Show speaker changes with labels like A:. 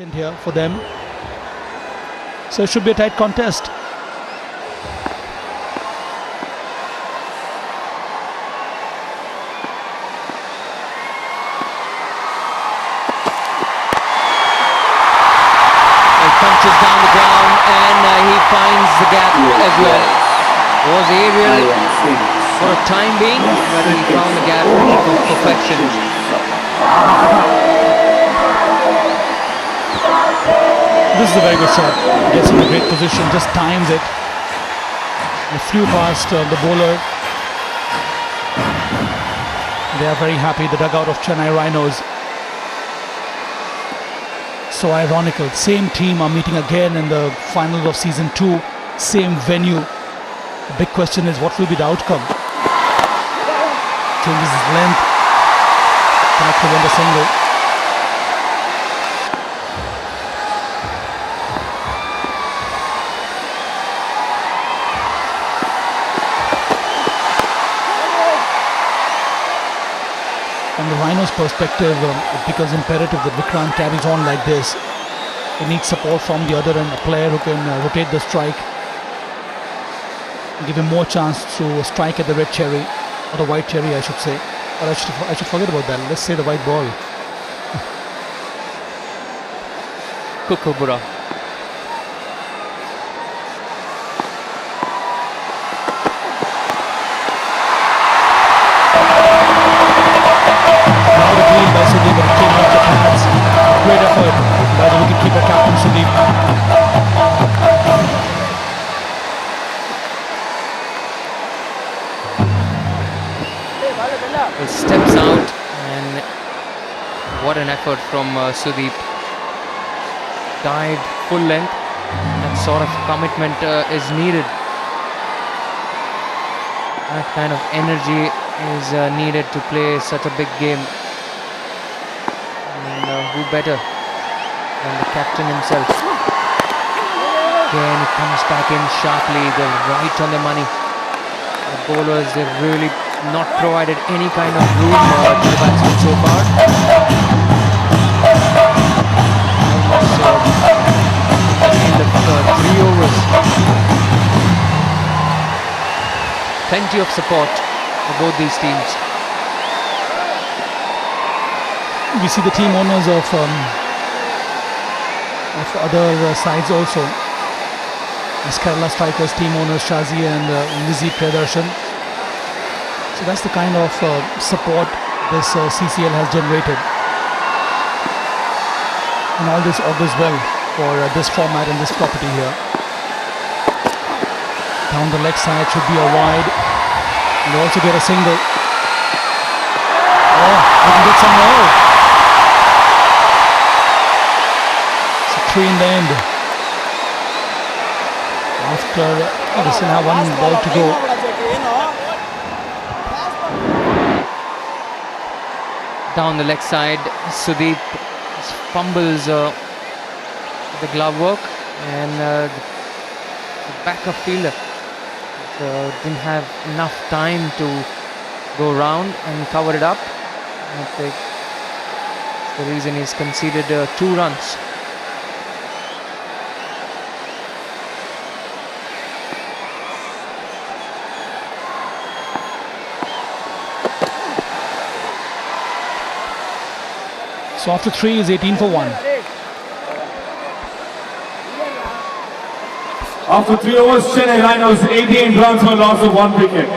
A: in here for them. So it should be a tight contest.
B: I punches down the ground and he finds the gap as well. Was aerial for a time being, but he found the gap of perfection.
A: This is a very good shot. Gets in a great position, just times it. It flew past the bowler. They are very happy, the dugout of Chennai Rhinos. So ironical, same team are meeting again in the finals of season 2, same venue. The big question is, what will be the outcome? Changes his length, connect to win the single. From the Rhinos' perspective, it becomes imperative that Vikrant carries on like this. He needs support from the other end, a player who can rotate the strike, give him more chance to strike at the red cherry, or the white cherry I should say. Or I should forget about that, let's say the white ball.
B: Kukubura.
A: Now the clean by Sudeep, but it came off the pads. Great effort by the wicketkeeper, Captain Sudeep.
B: He steps out and what an effort from Sudeep. Dived full length. That sort of commitment is needed. That kind of energy is needed to play such a big game. And who better than the captain himself? Again, he comes back in sharply. They're right on the money. The bowlers, they've really not provided any kind of room to the batsmen so far. Almost at the end of 3 overs. Plenty of support for both these teams.
A: We see the team owners of other sides also. As Kerala Strikers team owners Shazi and Lizzie Priyadarshan. So that's the kind of support this CCL has generated. And all this augurs well for this format and this property here. Down the leg side should be a wide. And they also get a single. Oh, we can get some more. So 3 in the end. After, they still have 1 ball to go.
B: Down the leg side, Sudeep fumbles the glove work, and the backup fielder didn't have enough time to go round and cover it up. I think that's the reason he's conceded 2 runs.
A: So after 3 is 18 for 1.
C: After 3 overs, Chennai Rhinos 18 runs for loss of 1 wicket.